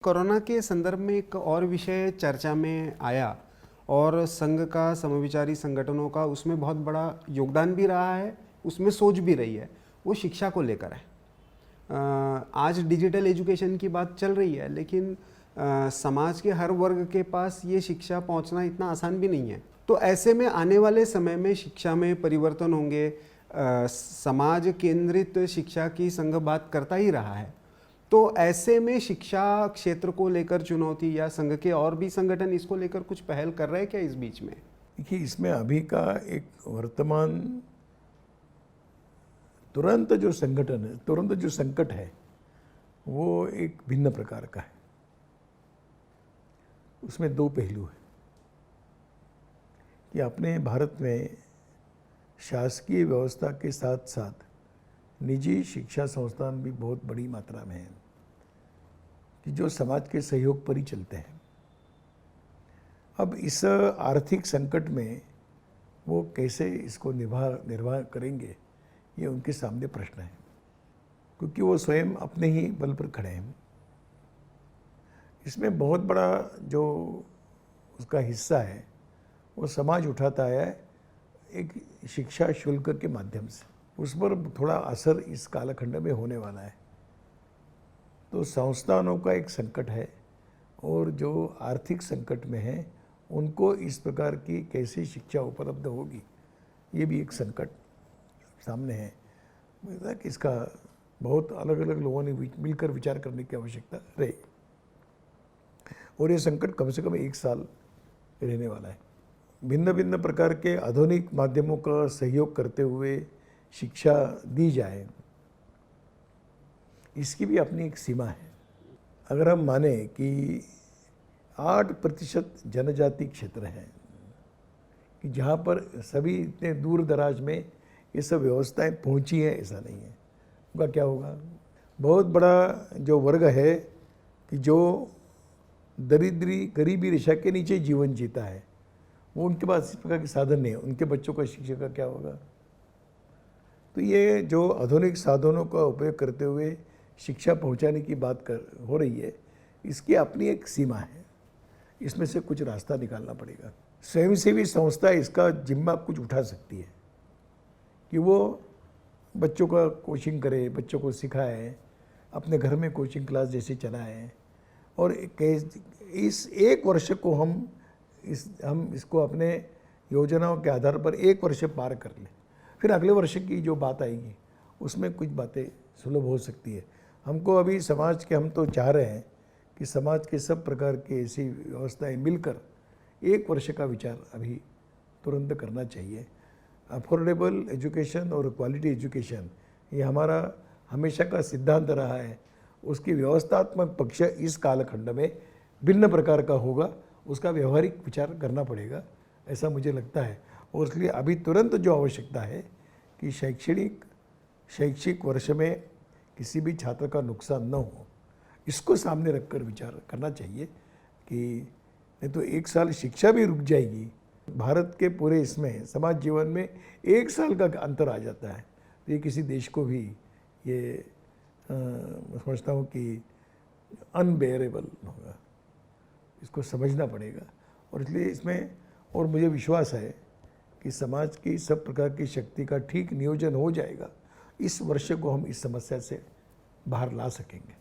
Corona के संदर्भ में एक और विषय चर्चा में आया और संघ का समविचारी संगठनों का उसमें बहुत बड़ा योगदान भी रहा है, उसमें सोच भी रही है, वो शिक्षा को लेकर है। आज डिजिटल एजुकेशन की बात चल रही है, लेकिन समाज के हर वर्ग के पास ये शिक्षा पहुंचना इतना आसान भी नहीं है। तो ऐसे में आने वाले समय में शिक्षा में परिवर्तन होंगे। समाज केंद्रित शिक्षा की संघ बात करता ही रहा है। तो ऐसे में शिक्षा क्षेत्र को लेकर चुनौती या संघ के और भी संगठन इसको लेकर कुछ पहल कर रहे हैं क्या इस बीच में? देखिए, इसमें अभी का एक वर्तमान तुरंत जो संगठन है, तुरंत जो संकट है, वो एक भिन्न प्रकार का है। उसमें दो पहलू हैं कि अपने भारत में शासकीय व्यवस्था के साथ साथ निजी शिक्षा संस्थान भी बहुत बड़ी मात्रा में हैं कि जो समाज के सहयोग पर ही चलते हैं। अब इस आर्थिक संकट में वो कैसे इसको निर्वाह करेंगे, ये उनके सामने प्रश्न है, क्योंकि वो स्वयं अपने ही बल पर खड़े हैं। इसमें बहुत बड़ा जो उसका हिस्सा है वो समाज उठाता है एक शिक्षा शुल्क के माध्यम से। उस पर थोड़ा असर इस कालखंड में होने वाला है। तो संस्थानों का एक संकट है और जो आर्थिक संकट में है उनको इस प्रकार की कैसी शिक्षा उपलब्ध होगी, ये भी एक संकट सामने है। मुझे कि इसका बहुत अलग अलग लोगों ने मिलकर विचार करने की आवश्यकता रही और ये संकट कम से कम 1 साल रहने वाला है। भिन्न भिन्न प्रकार के आधुनिक माध्यमों का सहयोग करते हुए शिक्षा दी जाए, इसकी भी अपनी एक सीमा है। अगर हम माने कि 8% जनजाति क्षेत्र है कि जहाँ पर सभी इतने दूर दराज में ये सब व्यवस्थाएं पहुँची हैं, ऐसा नहीं है। उनका क्या होगा? बहुत बड़ा जो वर्ग है कि जो गरीबी रेखा के नीचे जीवन जीता है, वो उनके पास इस प्रकार के साधन नहीं है। उनके बच्चों का शिक्षा का क्या होगा? तो ये जो आधुनिक साधनों का उपयोग करते हुए शिक्षा पहुंचाने की बात हो रही है, इसकी अपनी एक सीमा है। इसमें से कुछ रास्ता निकालना पड़ेगा। स्वयंसेवी संस्था इसका जिम्मा कुछ उठा सकती है कि वो बच्चों का कोचिंग करे, बच्चों को सिखाए, अपने घर में कोचिंग क्लास जैसे चलाएं और इस 1 वर्ष को हम इसको अपने योजनाओं के आधार पर 1 वर्ष पार कर लें। फिर अगले वर्ष की जो बात आएगी उसमें कुछ बातें सुलभ हो सकती है। हमको अभी समाज के, हम तो चाह रहे हैं कि समाज के सब प्रकार की ऐसी व्यवस्थाएं मिलकर 1 वर्ष का विचार अभी तुरंत करना चाहिए। अफोर्डेबल एजुकेशन और क्वालिटी एजुकेशन, ये हमारा हमेशा का सिद्धांत रहा है। उसकी व्यवस्थात्मक पक्ष इस कालखंड में भिन्न प्रकार का होगा, उसका व्यवहारिक विचार करना पड़ेगा, ऐसा मुझे लगता है। और इसलिए अभी तुरंत जो आवश्यकता है कि शैक्षिक वर्ष में किसी भी छात्र का नुकसान न हो, इसको सामने रखकर विचार करना चाहिए कि नहीं तो 1 साल शिक्षा भी रुक जाएगी। भारत के पूरे इसमें समाज जीवन में 1 साल का अंतर आ जाता है, तो ये किसी देश को भी ये समझता हूँ कि अनबेयरेबल होगा। इसको समझना पड़ेगा और इसलिए इसमें और मुझे विश्वास है कि समाज की सब प्रकार की शक्ति का ठीक नियोजन हो जाएगा। इस वर्ष को हम इस समस्या से बाहर ला सकेंगे।